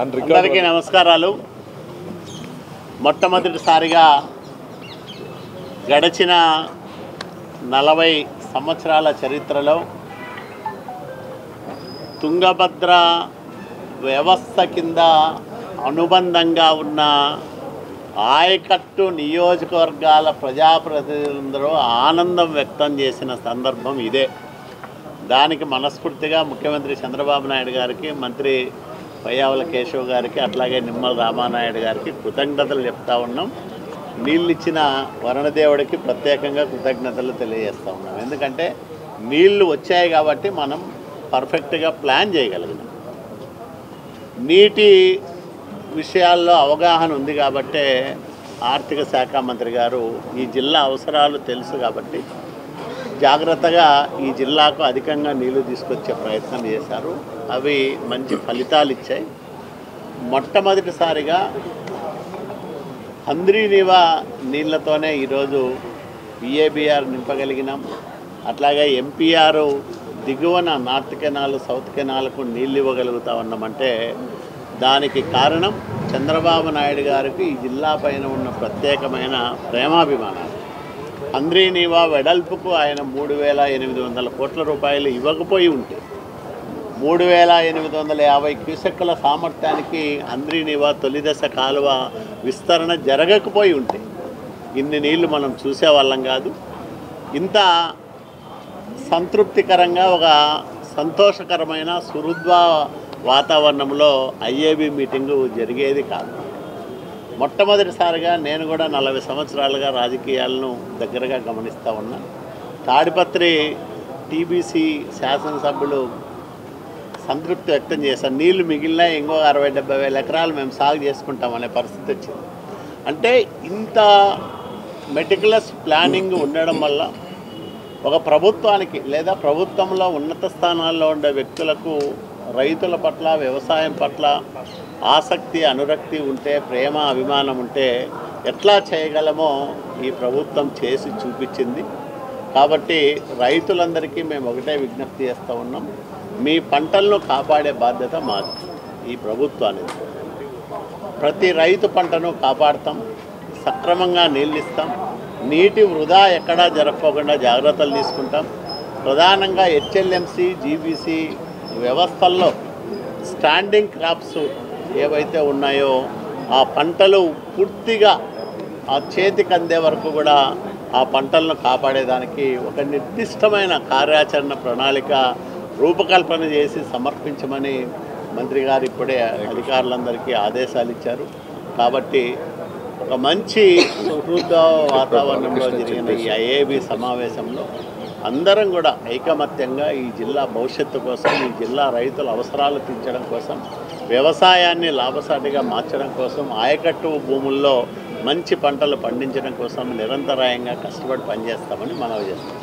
అందరికీ నమస్కారాలు. మొట్టమొదటిసారిగా గడిచిన 40 సంవత్సరాల చరిత్రలో తుంగభద్ర వ్యవస్థ కింద అనుబంధంగా ఉన్న ఆయకట్టు నియోజకవర్గాల ప్రజాప్రతినిధులందరూ ఆనందం వ్యక్తం చేసిన సందర్భం ఇదే. దానికి మనస్ఫూర్తిగా ముఖ్యమంత్రి చంద్రబాబు నాయుడు గారికి, మంత్రి పయ్యావుల కేశవ్ గారికి, అట్లాగే నిమ్మల రామానాయుడు గారికి కృతజ్ఞతలు చెప్తా ఉన్నాం. నీళ్ళు ఇచ్చిన వరుణదేవుడికి ప్రత్యేకంగా కృతజ్ఞతలు తెలియజేస్తూ ఉన్నాం. ఎందుకంటే నీళ్లు వచ్చాయి కాబట్టి మనం పర్ఫెక్ట్గా ప్లాన్ చేయగలిగినాం. నీటి విషయాల్లో అవగాహన ఉంది కాబట్టే ఆర్థిక శాఖ మంత్రి గారు ఈ జిల్లా అవసరాలు తెలుసు కాబట్టి జాగ్రత్తగా ఈ జిల్లాకు అధికంగా నీళ్లు తీసుకొచ్చే ప్రయత్నం చేశారు. అవి మంచి ఫలితాలు ఇచ్చాయి. మొట్టమొదటిసారిగా హంద్రీనీవా నీళ్లతోనే ఈరోజు విఏబిఆర్ నింపగలిగినాం. అట్లాగే ఎంపీఆర్ దిగువన నార్త్ కెనాల్, సౌత్ కెనాల్కు నీళ్ళు ఇవ్వగలుగుతా ఉన్నామంటే దానికి కారణం చంద్రబాబు నాయుడు గారికి ఈ జిల్లా పైన ఉన్న ప్రత్యేకమైన ప్రేమాభిమానాలు. హంద్రీనీవా వెడల్పుకు ఆయన 3,800 కోట్ల రూపాయలు ఇవ్వకపోయి ఉంటే 3,850 క్యూసెక్కుల సామర్థ్యానికి హంద్రీనీవా తొలిదశ కాలువ విస్తరణ జరగకపోయి ఉంటే ఇన్ని నీళ్లు మనం చూసేవాళ్ళం కాదు. ఇంత సంతృప్తికరంగా ఒక సంతోషకరమైన సుహృద్భ వాతావరణంలో ఐఏబీ మీటింగు జరిగేది కాదు. మొట్టమొదటిసారిగా నేను కూడా 40 సంవత్సరాలుగా రాజకీయాలను దగ్గరగా గమనిస్తూ ఉన్నా. తాడిపత్రి టీబీసీ శాసనసభ్యులు సంతృప్తి వ్యక్తం చేశారు. నీళ్లు మిగిలిన ఇంకో 60-70 వేల ఎకరాలు మేము సాగు చేసుకుంటామనే పరిస్థితి వచ్చింది. అంటే ఇంత మెటికులస్ ప్లానింగ్ ఉండడం వల్ల ఒక ప్రభుత్వానికి లేదా ప్రభుత్వంలో ఉన్నత స్థానాల్లో ఉండే వ్యక్తులకు రైతుల పట్ల, వ్యవసాయం పట్ల ఆసక్తి, అనురక్తి ఉంటే, ప్రేమ, అభిమానం ఉంటే ఎట్లా చేయగలమో ఈ ప్రభుత్వం చేసి చూపించింది. కాబట్టి రైతులందరికీ మేము ఒకటే విజ్ఞప్తి చేస్తూ ఉన్నాం. మీ పంటలను కాపాడే బాధ్యత మాది, ఈ ప్రభుత్వానికి. ప్రతి రైతు పంటను కాపాడుతాం, సక్రమంగా నీళ్ళు ఇస్తాం, నీటి వృధా ఎక్కడా జరగకుండా జాగ్రత్తలు తీసుకుంటాం. ప్రధానంగా హెచ్ఎల్ఎంసి, జీబీసీ వ్యవస్థల్లో స్టాండింగ్ క్రాప్స్ ఏవైతే ఉన్నాయో ఆ పంటలు పూర్తిగా ఆ చేతికి అందే వరకు కూడా ఆ పంటలను కాపాడేదానికి ఒక నిర్దిష్టమైన కార్యాచరణ ప్రణాళిక రూపకల్పన చేసి సమర్పించమని మంత్రి గారు ఇప్పుడే అధికారులందరికీ ఆదేశాలు ఇచ్చారు. కాబట్టి ఒక మంచి సుహృద వాతావరణంలో జరిగిన ఈ ఐఏబీ సమావేశంలో అందరం కూడా ఐకమత్యంగా ఈ జిల్లా భవిష్యత్తు కోసం, ఈ జిల్లా రైతుల అవసరాలు తీర్చడం కోసం, వ్యవసాయాన్ని లాభసాటిగా మార్చడం కోసం, ఆయకట్టు భూముల్లో మంచి పంటలు పండించడం కోసం నిరంతరాయంగా కష్టపడి పనిచేస్తామని మనవి చేస్తాం.